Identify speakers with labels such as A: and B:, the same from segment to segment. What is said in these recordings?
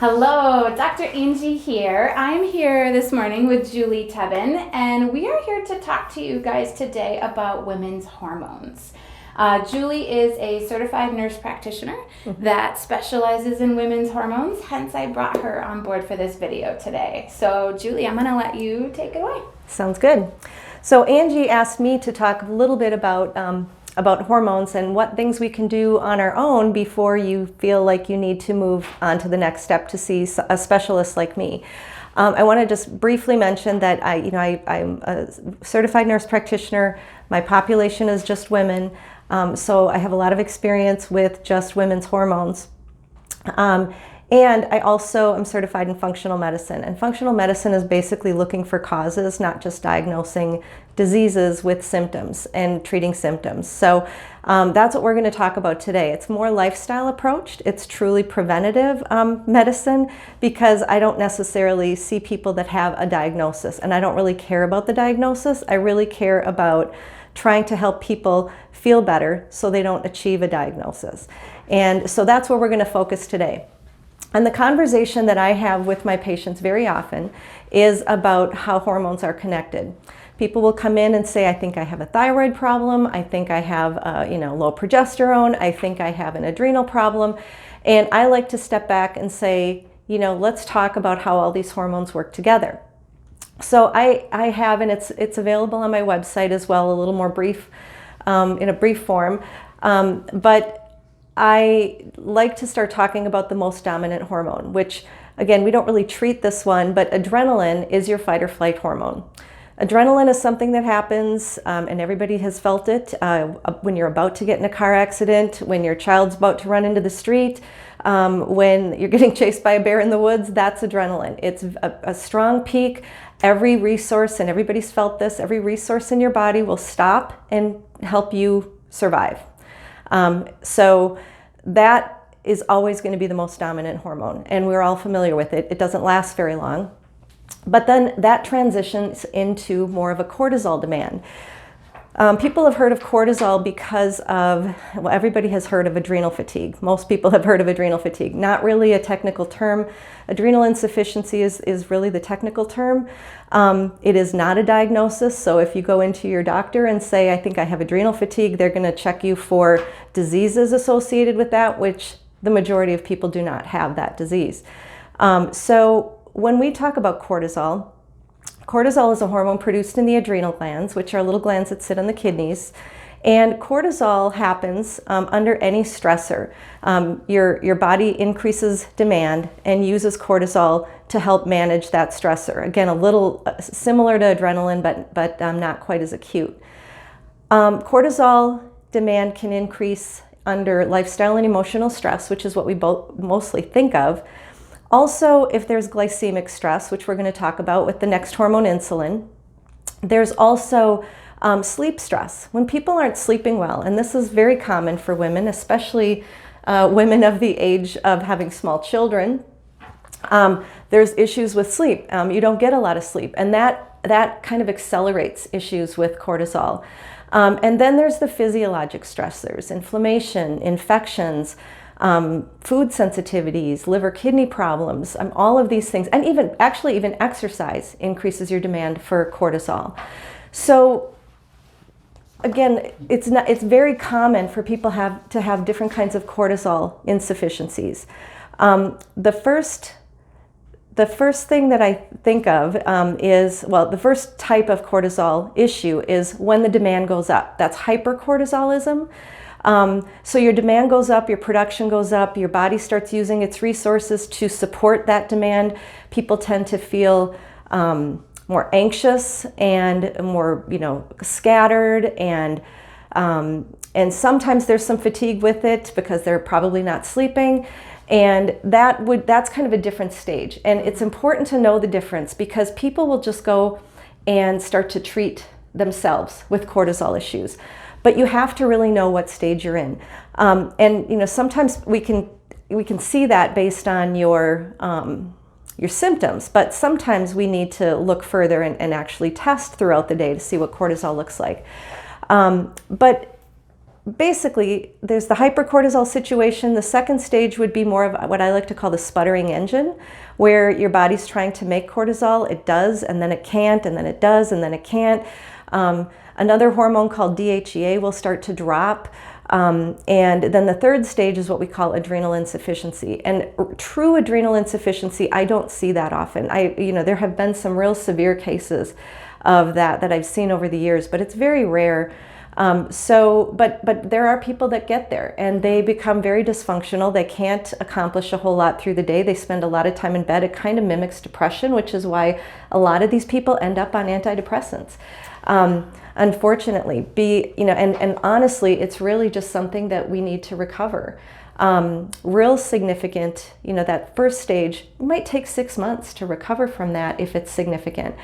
A: Hello, Dr. Angie here. I'm here this morning with Julie Tebben, and we are here to talk to you guys today about women's hormones. Julie is a certified nurse practitioner that specializes in women's hormones, hence I brought her on board for this video today. So Julie, I'm going to let you take it away.
B: Sounds good. So Angie asked me to talk a little bit about hormones and what things we can do on our own before you feel like you need to move on to the next step to see a specialist like me. I want to just briefly mention that I'm a certified nurse practitioner. My population is just women, so I have a lot of experience with just women's hormones. And I also am certified in functional medicine. And functional medicine is basically looking for causes, not just diagnosing diseases with symptoms and treating symptoms. So that's what we're going to talk about today. It's more lifestyle approached. It's truly preventative medicine, because I don't necessarily see people that have a diagnosis. And I don't really care about the diagnosis. I really care about trying to help people feel better so they don't achieve a diagnosis. And so that's where we're going to focus today. And the conversation that I have with my patients very often is about how hormones are connected. People will come in and say, I think I have a thyroid problem, I think I have low progesterone, I think I have an adrenal problem. And I like to step back and say, let's talk about how all these hormones work together. So I have, and it's available on my website as well, a little more brief, in a brief form, but I like to start talking about the most dominant hormone, which, again, we don't really treat this one, but adrenaline is your fight or flight hormone. Adrenaline is something that happens, and everybody has felt it, when you're about to get in a car accident, when your child's about to run into the street, when you're getting chased by a bear in the woods. That's adrenaline. It's a strong peak. Every resource, and everybody's felt this, every resource in your body will stop and help you survive. So that is always going to be the most dominant hormone, and we're all familiar with it. It doesn't last very long, but then that transitions into more of a cortisol demand. People have heard of cortisol because of, well, everybody has heard of adrenal fatigue. Most people have heard of adrenal fatigue. Not really a technical term. Adrenal insufficiency is really the technical term. It is not a diagnosis. So if you go into your doctor and say, I think I have adrenal fatigue, they're going to check you for diseases associated with that, which the majority of people do not have that disease. So when we talk about cortisol, cortisol is a hormone produced in the adrenal glands, which are little glands that sit on the kidneys. And cortisol happens under any stressor. Your body increases demand and uses cortisol to help manage that stressor. Again, a little similar to adrenaline, but not quite as acute. Cortisol demand can increase under lifestyle and emotional stress, which is what we both mostly think of. Also, if there's glycemic stress, which we're going to talk about with the next hormone, insulin, there's also sleep stress. When people aren't sleeping well, and this is very common for women, especially women of the age of having small children, there's issues with sleep. You don't get a lot of sleep, and that kind of accelerates issues with cortisol. And then there's the physiologic stressors, inflammation, infections, food sensitivities, liver kidney problems, all of these things, and even exercise increases your demand for cortisol. So again, it's very common for people to have different kinds of cortisol insufficiencies. The first thing that I think of is, well, the first type of cortisol issue is when the demand goes up. That's hypercortisolism. So your demand goes up, your production goes up, your body starts using its resources to support that demand. People tend to feel more anxious and more, scattered, and sometimes there's some fatigue with it because they're probably not sleeping. And that's kind of a different stage. And it's important to know the difference, because people will just go and start to treat themselves with cortisol issues. But you have to really know what stage you're in. And sometimes we can see that based on your symptoms, but sometimes we need to look further and actually test throughout the day to see what cortisol looks like. But basically, there's the hypercortisol situation. The second stage would be more of what I like to call the sputtering engine, where your body's trying to make cortisol. It does, and then it can't, and then it does, and then it can't. Another hormone called DHEA will start to drop. And then the third stage is what we call adrenal insufficiency. And true adrenal insufficiency, I don't see that often. There have been some real severe cases of that I've seen over the years, but it's very rare. But there are people that get there and they become very dysfunctional. They can't accomplish a whole lot through the day. They spend a lot of time in bed. It kind of mimics depression, which is why a lot of these people end up on antidepressants. Unfortunately, and honestly, it's really just something that we need to recover. Real significant, that first stage might take 6 months to recover from that if it's significant.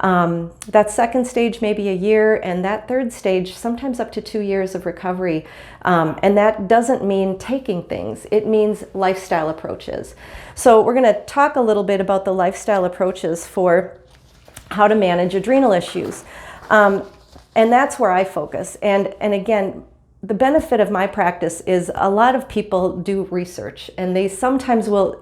B: That second stage, maybe a year, and that third stage, sometimes up to 2 years of recovery. And that doesn't mean taking things, it means lifestyle approaches. So we're going to talk a little bit about the lifestyle approaches for how to manage adrenal issues. And that's where I focus. And again, the benefit of my practice is a lot of people do research and they sometimes will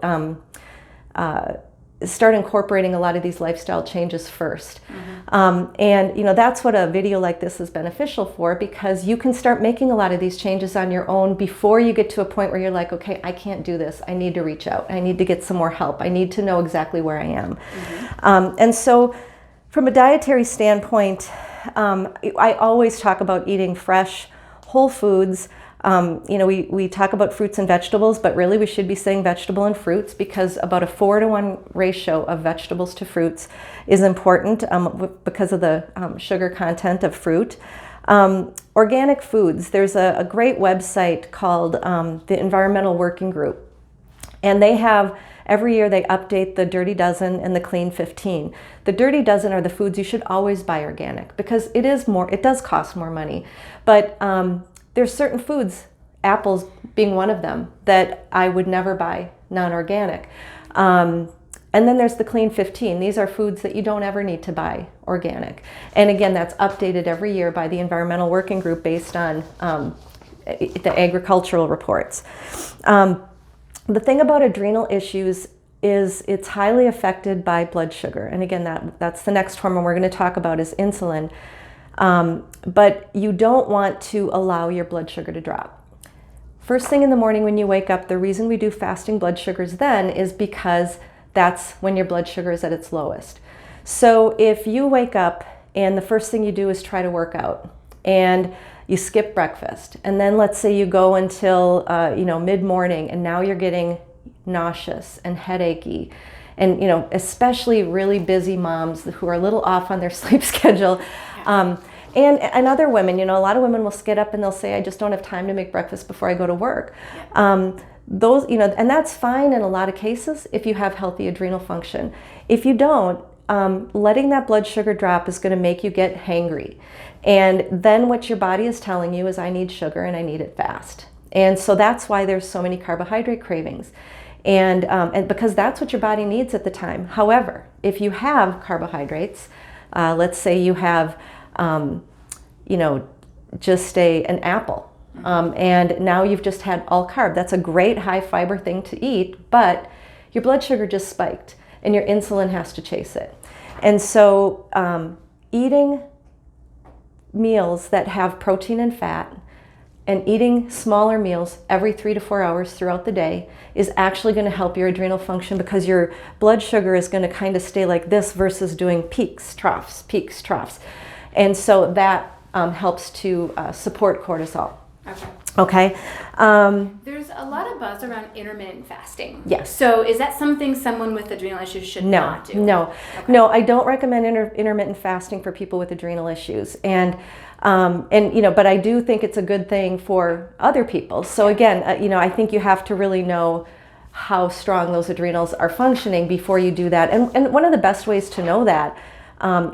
B: start incorporating a lot of these lifestyle changes first. And that's what a video like this is beneficial for, because you can start making a lot of these changes on your own before you get to a point where you're like, okay, I can't do this. I need to reach out. I need to get some more help. I need to know exactly where I am. And so from a dietary standpoint, I always talk about eating fresh, whole foods. We talk about fruits and vegetables, but really we should be saying vegetable and fruits, because about a 4-to-1 ratio of vegetables to fruits is important because of the sugar content of fruit. Organic foods, there's a great website called the Environmental Working Group, and they have every year they update the Dirty Dozen and the Clean 15. The Dirty Dozen are the foods you should always buy organic, because it does cost more money. But there's certain foods, apples being one of them, that I would never buy non-organic. And then there's the Clean 15. These are foods that you don't ever need to buy organic. And again, that's updated every year by the Environmental Working Group based on the agricultural reports. The thing about adrenal issues is it's highly affected by blood sugar. And again, that's the next hormone we're going to talk about is insulin. But you don't want to allow your blood sugar to drop. First thing in the morning when you wake up, the reason we do fasting blood sugars then is because that's when your blood sugar is at its lowest. So if you wake up and the first thing you do is try to work out and you skip breakfast, and then let's say you go until mid-morning, and now you're getting nauseous and headachy, and especially really busy moms who are a little off on their sleep schedule. And other women, a lot of women will get up and they'll say, I just don't have time to make breakfast before I go to work. And that's fine in a lot of cases if you have healthy adrenal function. If you don't, letting that blood sugar drop is going to make you get hangry. And then what your body is telling you is, I need sugar and I need it fast. And so that's why there's so many carbohydrate cravings. And because that's what your body needs at the time. However, if you have carbohydrates, let's say you have, just an apple, and now you've just had all carb. That's a great high fiber thing to eat, but your blood sugar just spiked and your insulin has to chase it. And so eating meals that have protein and fat and eating smaller meals every 3 to 4 hours throughout the day is actually going to help your adrenal function, because your blood sugar is going to kind of stay like this versus doing peaks, troughs, peaks, troughs. And so that helps to support cortisol. Okay.
A: There's a lot of buzz around intermittent fasting.
B: Yes.
A: So is that something someone with adrenal issues should not do?
B: No. I don't recommend intermittent fasting for people with adrenal issues. But I do think it's a good thing for other people. So again, I think you have to really know how strong those adrenals are functioning before you do that. And one of the best ways to know that,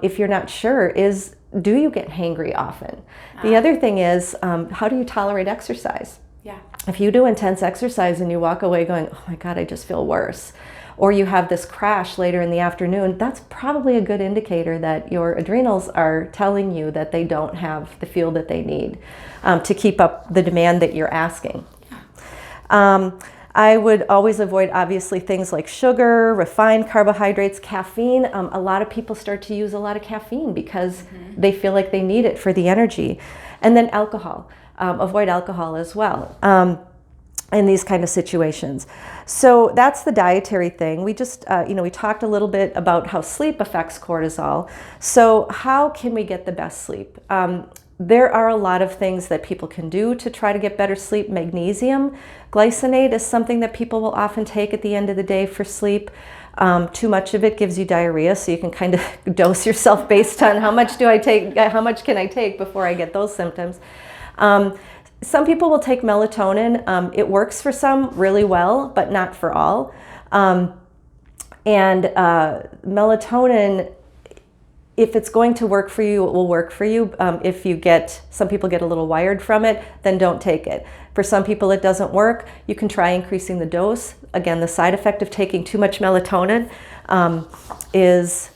B: if you're not sure, is, do you get hangry often? The other thing is, how do you tolerate exercise?
A: Yeah.
B: If you do intense exercise and you walk away going, oh my God, I just feel worse. or you have this crash later in the afternoon, that's probably a good indicator that your adrenals are telling you that they don't have the fuel that they need to keep up the demand that you're asking. I would always avoid, obviously, things like sugar, refined carbohydrates, caffeine. A lot of people start to use a lot of caffeine because they feel like they need it for the energy. And then alcohol. Avoid alcohol as well in these kind of situations. So that's the dietary thing. We just, we talked a little bit about how sleep affects cortisol. So how can we get the best sleep? There are a lot of things that people can do to try to get better sleep. Magnesium glycinate is something that people will often take at the end of the day for sleep. Too much of it gives you diarrhea, so you can kind of dose yourself based on how much do I take, how much can I take before I get those symptoms. Some people will take melatonin. It works for some really well, but not for all. Melatonin, if it's going to work for you, it will work for you. Some people get a little wired from it, then don't take it. For some people it doesn't work. You can try increasing the dose. Again, the side effect of taking too much melatonin is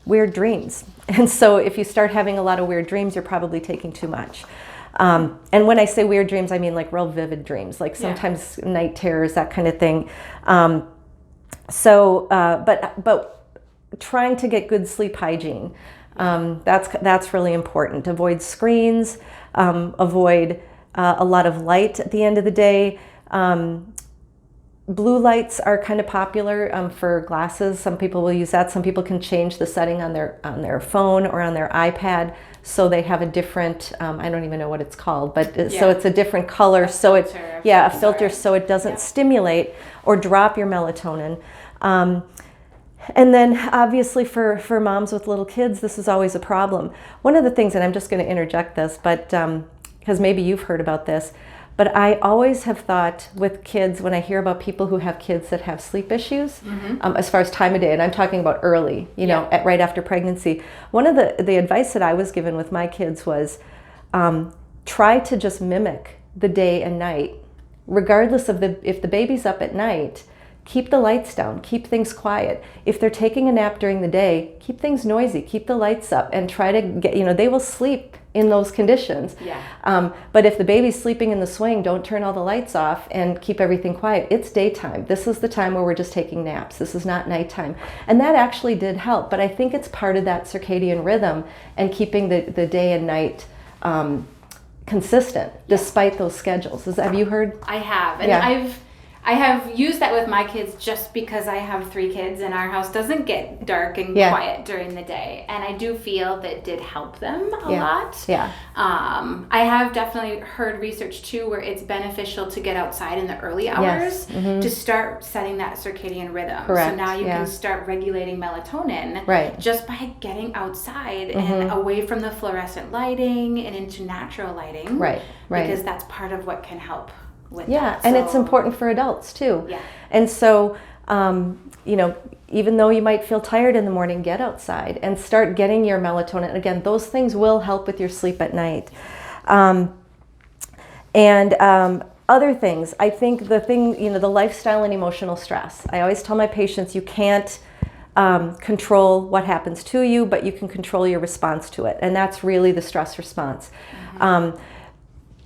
B: weird dreams. And so if you start having a lot of weird dreams, you're probably taking too much. And when I say weird dreams, I mean like real vivid dreams, like sometimes night terrors, that kind of thing. But trying to get good sleep hygiene, that's really important. Avoid screens, avoid a lot of light at the end of the day. Blue lights are kind of popular for glasses. Some people will use that. Some people can change the setting on their phone or on their iPad so they have a different, I don't even know what it's called, but so it's a different color. So it's a filter, so it doesn't stimulate or drop your melatonin. And then obviously for moms with little kids, this is always a problem. One of the things, and I'm just going to interject this, but because maybe you've heard about this, but I always have thought with kids, when I hear about people who have kids that have sleep issues, as far as time of day, and I'm talking about early, right after pregnancy, one of the advice that I was given with my kids was try to just mimic the day and night, regardless of if the baby's up at night. Keep the lights down, keep things quiet. If they're taking a nap during the day, keep things noisy, keep the lights up, and try to get, they will sleep in those conditions. But if the baby's sleeping in the swing, don't turn all the lights off and keep everything quiet. It's daytime. This is the time where we're just taking naps. This is not nighttime. And that actually did help, but I think it's part of that circadian rhythm and keeping the day and night consistent despite those schedules. Have you heard?
A: I have. And I have used that with my kids just because I have 3 kids and our house doesn't get dark and quiet during the day. And I do feel that it did help them a lot. I have definitely heard research too where it's beneficial to get outside in the early hours to start setting that circadian rhythm.
B: Correct.
A: So now you can start regulating melatonin just by getting outside and away from the fluorescent lighting and into natural lighting. Because that's part of what can help.
B: And it's important for adults too. And so, even though you might feel tired in the morning, get outside and start getting your melatonin. Again, those things will help with your sleep at night. Other things, I think the lifestyle and emotional stress. I always tell my patients you can't control what happens to you, but you can control your response to it. And that's really the stress response.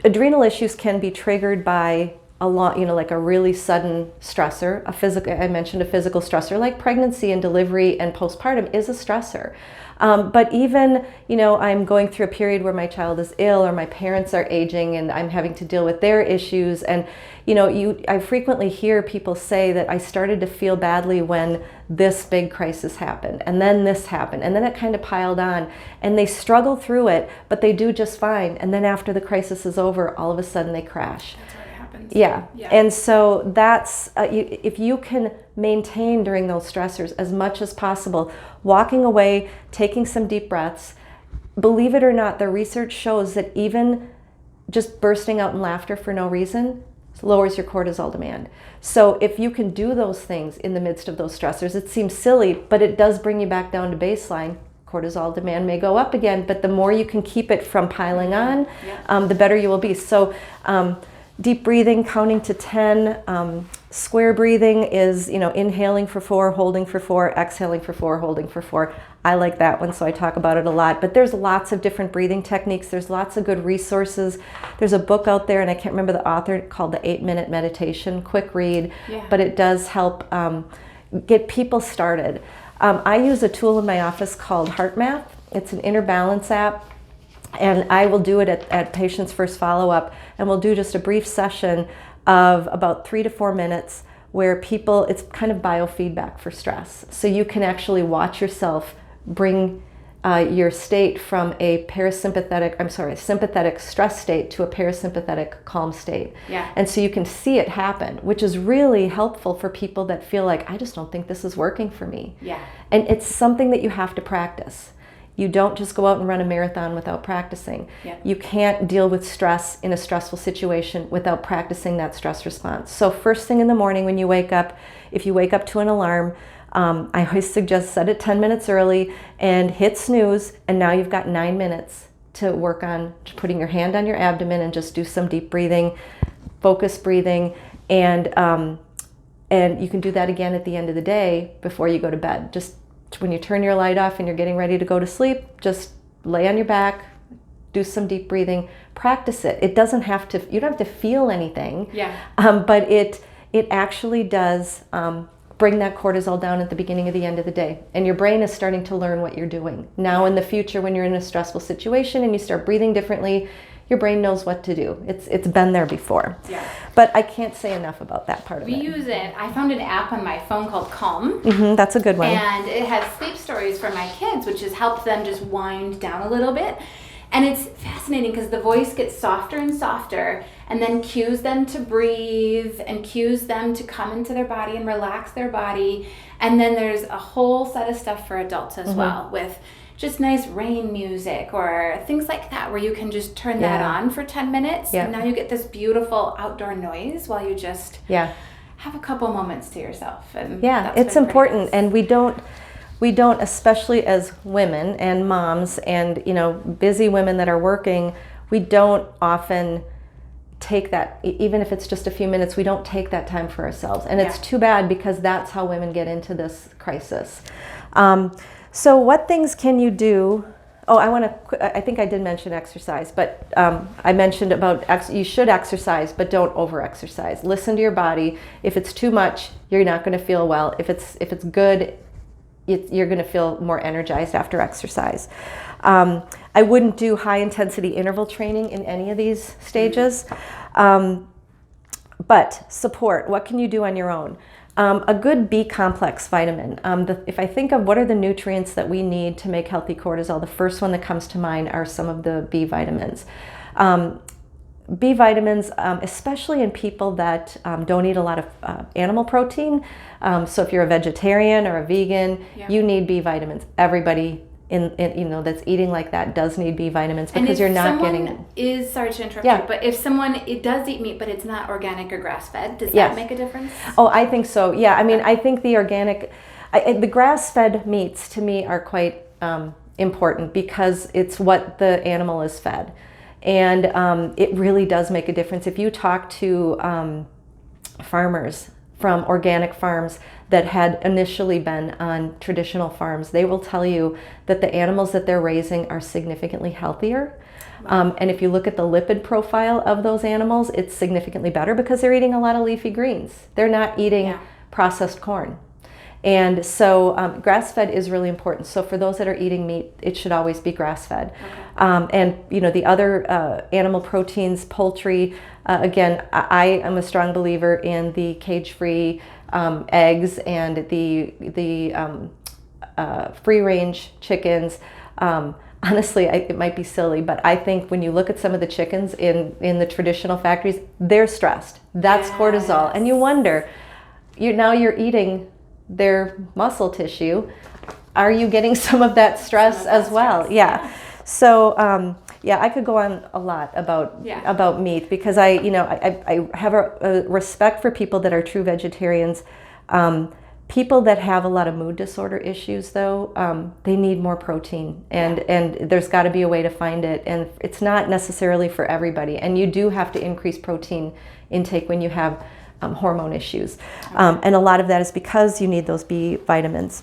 B: Adrenal issues can be triggered by like a really sudden stressor, I mentioned a physical stressor, like pregnancy and delivery and postpartum is a stressor. But even, I'm going through a period where my child is ill or my parents are aging and I'm having to deal with their issues. And, I frequently hear people say that I started to feel badly when this big crisis happened and then this happened and then it kind of piled on and they struggle through it, but they do just fine. And then after the crisis is over, all of a sudden they crash.
A: That's what happens.
B: And so that's, if you can maintain during those stressors as much as possible, walking away, taking some deep breaths. Believe it or not, the research shows that even just bursting out in laughter for no reason lowers your cortisol demand. So if you can do those things in the midst of those stressors, it seems silly, but it does bring you back down to baseline. Cortisol demand may go up again, but the more you can keep it from piling on, the better you will be. So Deep breathing, counting to 10. Square breathing is, inhaling for 4, holding for 4, exhaling for 4, holding for 4. I like that one, so I talk about it a lot. But there's lots of different breathing techniques. There's lots of good resources. There's a book out there, and I can't remember the author, called The 8-Minute Meditation. Quick read, but it does help get people started. I use a tool in my office called HeartMath. It's an inner balance app. And I will do it at patients' first follow-up, and we'll do just a brief session of about 3 to 4 minutes where it's kind of biofeedback for stress. So you can actually watch yourself bring your state from a sympathetic stress state to a parasympathetic calm state.
A: Yeah.
B: And so you can see it happen, which is really helpful for people that feel like, I just don't think this is working for me.
A: Yeah.
B: And it's something that you have to practice. You don't just go out and run a marathon without practicing.
A: Yep.
B: You can't deal with stress in a stressful situation without practicing that stress response. So first thing in the morning when you wake up, if you wake up to an alarm, I always suggest set it 10 minutes early and hit snooze, and now you've got 9 minutes to work on putting your hand on your abdomen and just do some deep breathing, focus breathing, and you can do that again at the end of the day before you go to bed. Just when you turn your light off and you're getting ready to go to sleep, just lay on your back, do some deep breathing, practice it. It doesn't have to, you don't have to feel anything, but it actually does bring that cortisol down at the beginning of the end of the day. And your brain is starting to learn what you're doing. Now in the future, when you're in a stressful situation and you start breathing differently, your brain knows what to do. It's been there before.
A: Yeah.
B: But I can't say enough about that part of it.
A: We use it. I found an app on my phone called Calm.
B: That's a good one.
A: And it has sleep stories for my kids, which has helped them just wind down a little bit. And it's fascinating because the voice gets softer and softer, and then cues them to breathe and cues them to come into their body and relax their body. And then there's a whole set of stuff for adults as well, with just nice rain music or things like that, where you can just turn that on for 10 minutes. And now you get this beautiful outdoor noise while you just have a couple moments to yourself. And
B: it's important. Nice. And we don't, especially as women and moms and, busy women that are working, we don't often take that, even if it's just a few minutes, we don't take that time for ourselves. And it's too bad, because that's how women get into this crisis. So what things can you do? Oh, I think I did mention exercise, but I mentioned about you should exercise, but don't over-exercise. Listen to your body. If it's too much, you're not going to feel well. If it's good, you're going to feel more energized after exercise. I wouldn't do high-intensity interval training in any of these stages. But support, what can you do on your own? A good B complex vitamin. If I think of what are the nutrients that we need to make healthy cortisol, the first one that comes to mind are some of the B vitamins. B vitamins, especially in people that don't eat a lot of animal protein. So if you're a vegetarian or a vegan, you need B vitamins. Everybody that's eating like that does need B vitamins, because you're not getting it.
A: Sorry to interrupt you, but if someone does eat meat, but it's not organic or grass-fed, does that make a difference?
B: Oh, I think so. Yeah, I mean, I think the organic, the grass-fed meats to me are quite important, because it's what the animal is fed. And it really does make a difference. If you talk to farmers from organic farms that had initially been on traditional farms, they will tell you that the animals that they're raising are significantly healthier. And if you look at the lipid profile of those animals, it's significantly better, because they're eating a lot of leafy greens. They're not eating processed corn. And so grass-fed is really important. So for those that are eating meat, it should always be grass-fed. And the other animal proteins, poultry, again, I am a strong believer in the cage-free eggs and the free-range chickens. Honestly, it might be silly, but I think when you look at some of the chickens in the traditional factories, they're stressed. That's cortisol. And you wonder, you're eating their muscle tissue. Are you getting some of that stress as well? Yeah. So I could go on a lot about meat, because I have a respect for people that are true vegetarians, People that have a lot of mood disorder issues, though, they need more protein, and there's got to be a way to find it, and it's not necessarily for everybody. And you do have to increase protein intake when you have hormone issues, and a lot of that is because you need those B vitamins.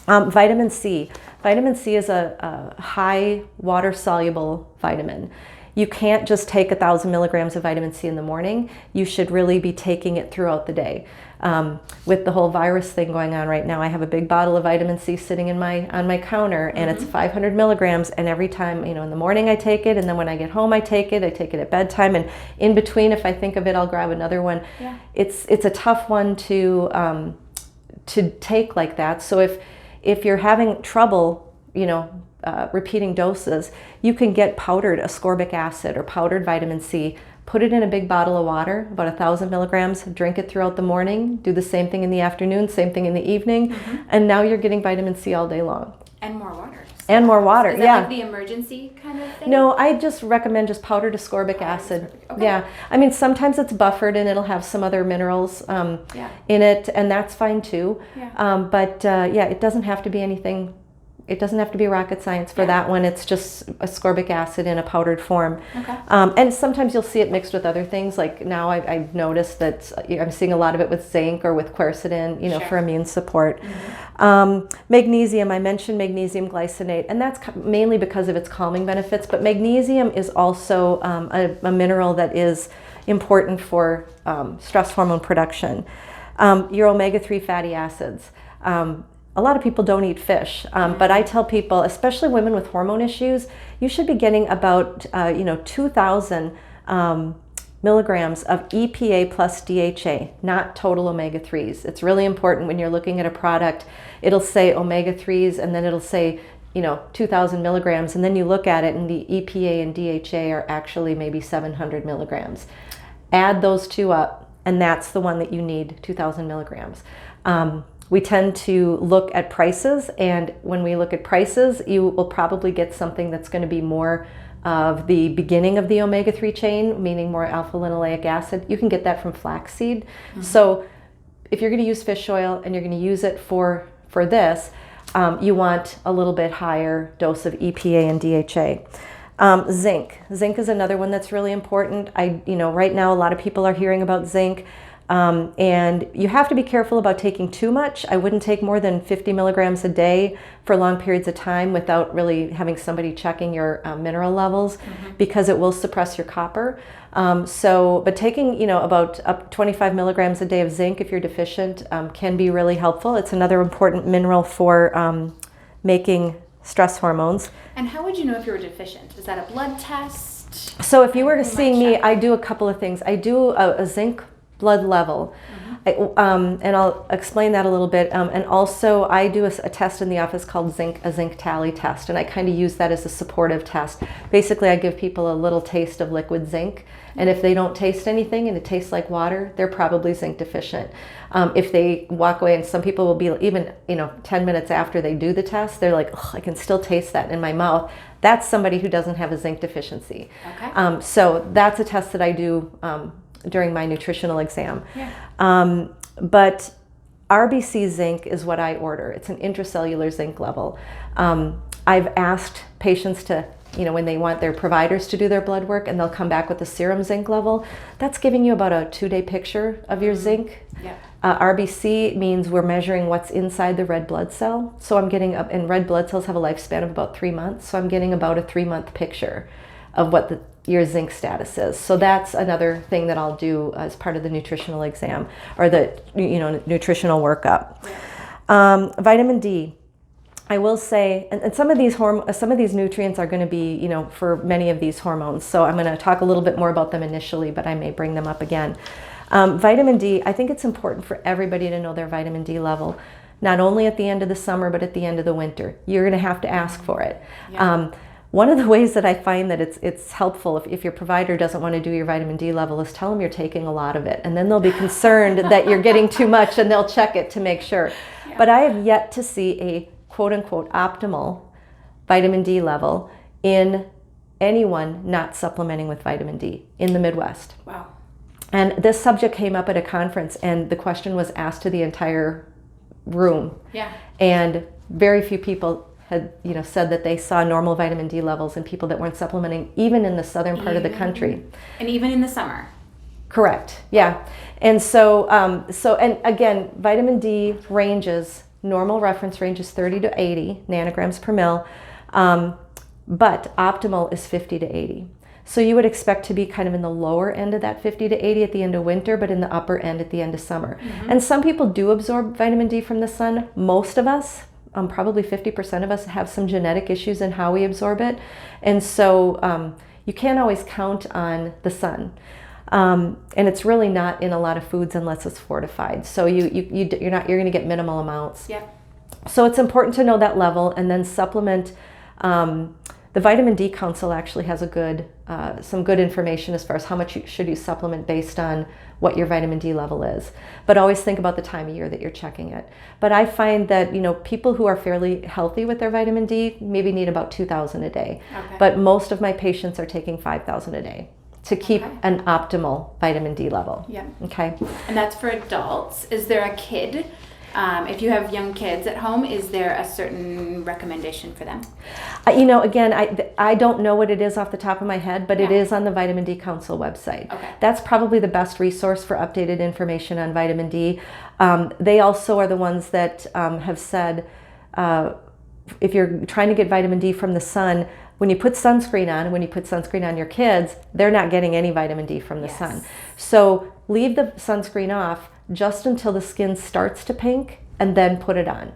B: Vitamin C. Vitamin C is a high water soluble vitamin. You can't just take 1,000 milligrams of vitamin C in the morning. You should really be taking it throughout the day. With the whole virus thing going on right now, I have a big bottle of vitamin C sitting on my counter, and it's 500 milligrams. And every time, in the morning I take it, and then when I get home I take it at bedtime, and in between, if I think of it, I'll grab another one. Yeah. It's a tough one to take like that. So if you're having trouble, repeating doses, you can get powdered ascorbic acid or powdered vitamin C, put it in a big bottle of water, about 1,000 milligrams, drink it throughout the morning, do the same thing in the afternoon, same thing in the evening, and now you're getting vitamin C all day long.
A: And more water.
B: And more water,
A: Is that like the emergency kind of thing?
B: No, I just recommend just powdered ascorbic acid. Okay. Yeah, I mean, sometimes it's buffered and it'll have some other minerals in it, and that's fine too. Yeah. But it doesn't have to be anything. It doesn't have to be rocket science for that one. It's just ascorbic acid in a powdered form. Okay. And sometimes you'll see it mixed with other things. Like now I've noticed that I'm seeing a lot of it with zinc or with quercetin, for immune support. Magnesium, I mentioned magnesium glycinate, and that's mainly because of its calming benefits. But magnesium is also a mineral that is important for stress hormone production. Your omega-3 fatty acids. A lot of people don't eat fish, but I tell people, especially women with hormone issues, you should be getting about 2,000 milligrams of EPA plus DHA, not total omega-3s. It's really important when you're looking at a product. It'll say omega-3s, and then it'll say 2,000 milligrams, and then you look at it, and the EPA and DHA are actually maybe 700 milligrams. Add those two up, and that's the one that you need, 2,000 milligrams. We tend to look at prices, and when we look at prices, you will probably get something that's going to be more of the beginning of the omega-3 chain, meaning more alpha-linoleic acid. You can get that from flaxseed. So if you're going to use fish oil and you're going to use it for this, you want a little bit higher dose of EPA and DHA. Zinc. Zinc is another one that's really important. Right now a lot of people are hearing about zinc. And you have to be careful about taking too much. I wouldn't take more than 50 milligrams a day for long periods of time without really having somebody checking your mineral levels, because it will suppress your copper. But taking, about up 25 milligrams a day of zinc if you're deficient can be really helpful. It's another important mineral for making stress hormones.
A: And how would you know if you were deficient? Is that a blood test?
B: So if you were to see me, I do a couple of things. I do a zinc blood level, and I'll explain that a little bit. And also, I do a test in the office called a zinc tally test, and I kind of use that as a supportive test. Basically, I give people a little taste of liquid zinc, and if they don't taste anything and it tastes like water, they're probably zinc deficient. If they walk away, and some people will be even 10 minutes after they do the test, they're like, I can still taste that in my mouth. That's somebody who doesn't have a zinc deficiency. So that's a test that I do during my nutritional exam. But RBC zinc is what I order. It's an intracellular zinc level. I've asked patients to, when they want their providers to do their blood work, and they'll come back with a serum zinc level. That's giving you about a 2-day picture of your zinc. RBC means we're measuring what's inside the red blood cell. So I'm getting and red blood cells have a lifespan of about 3 months. So I'm getting about a 3-month picture of what your zinc status is. So that's another thing that I'll do as part of the nutritional exam, or the nutritional workup. Vitamin D. I will say, and some of these nutrients are going to be, for many of these hormones. So I'm going to talk a little bit more about them initially, but I may bring them up again. Vitamin D, I think it's important for everybody to know their vitamin D level, not only at the end of the summer, but at the end of the winter. You're going to have to ask for it. One of the ways that I find that it's helpful if your provider doesn't want to do your vitamin D level is tell them you're taking a lot of it, and then they'll be concerned that you're getting too much, and they'll check it to make sure. But I have yet to see a quote-unquote optimal vitamin D level in anyone not supplementing with vitamin D in the Midwest. Wow. And this subject came up at a conference, and the question was asked to the entire room.
A: Yeah.
B: And very few people had, said that they saw normal vitamin D levels in people that weren't supplementing, even in the southern part of the country.
A: And even in the summer.
B: Correct. Yeah. And so, and again, vitamin D ranges, normal reference range is 30 to 80 nanograms per mil, but optimal is 50 to 80. So you would expect to be kind of in the lower end of that 50 to 80 at the end of winter, but in the upper end at the end of summer. And some people do absorb vitamin D from the sun. Most of us, probably 50% of us, have some genetic issues in how we absorb it. And so you can't always count on the sun. And it's really not in a lot of foods unless it's fortified. So you're going to get minimal amounts.
A: Yeah.
B: So it's important to know that level and then supplement. The Vitamin D Council actually has some good information as far as how much should you supplement based on what your vitamin D level is. But always think about the time of year that you're checking it. But I find that people who are fairly healthy with their vitamin D maybe need about 2,000 a day.
A: Okay.
B: But most of my patients are taking 5,000 a day to keep an optimal vitamin D level.
A: Yeah.
B: Okay.
A: And that's for adults. Is there a kid? If you have young kids at home, is there a certain recommendation for them?
B: Again, I don't know what it is off the top of my head, but it is on the Vitamin D Council website.
A: Okay.
B: That's probably the best resource for updated information on vitamin D. They also are the ones that have said, if you're trying to get vitamin D from the sun, when you put sunscreen on, and when you put sunscreen on your kids, they're not getting any vitamin D from the sun. So leave the sunscreen off just until the skin starts to pink, and then put it on.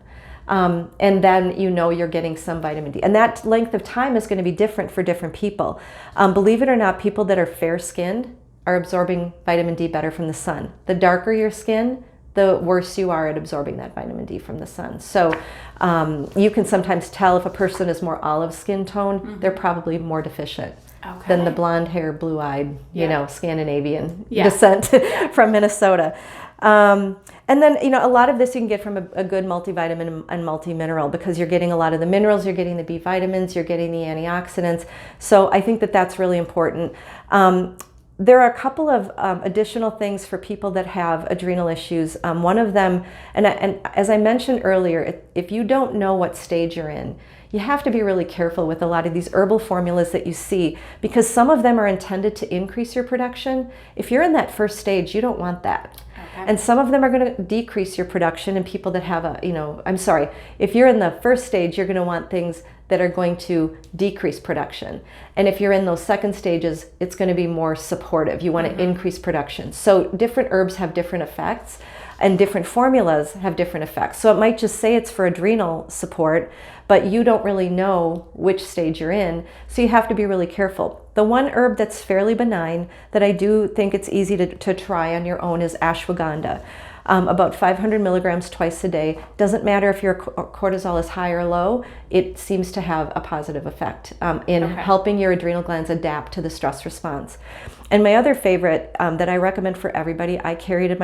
B: And then you're getting some vitamin D. And that length of time is going to be different for different people. Believe it or not, people that are fair-skinned are absorbing vitamin D better from the sun. The darker your skin, the worse you are at absorbing that vitamin D from the sun. So you can sometimes tell if a person is more olive skin tone, they're probably more deficient than the blonde hair, blue-eyed, Scandinavian descent from Minnesota. And then, a lot of this you can get from a good multivitamin and multi-mineral, because you're getting a lot of the minerals, you're getting the B vitamins, you're getting the antioxidants. So I think that that's really important. There are a couple of additional things for people that have adrenal issues. One of them, and as I mentioned earlier, if you don't know what stage you're in, you have to be really careful with a lot of these herbal formulas that you see, because some of them are intended to increase your production. If you're in that first stage, you don't want that. And some of them are going to decrease your production in people that have if you're in the first stage, you're going to want things that are going to decrease production. And if you're in those second stages, it's going to be more supportive. You want to increase production. So different herbs have different effects, and different formulas have different effects. So it might just say it's for adrenal support, but you don't really know which stage you're in. So you have to be really careful. The one herb that's fairly benign that I do think it's easy to try on your own is ashwagandha. About 500 milligrams twice a day. Doesn't matter if your cortisol is high or low, it seems to have a positive effect in helping your adrenal glands adapt to the stress response. And my other favorite that I recommend for everybody, I carry it in my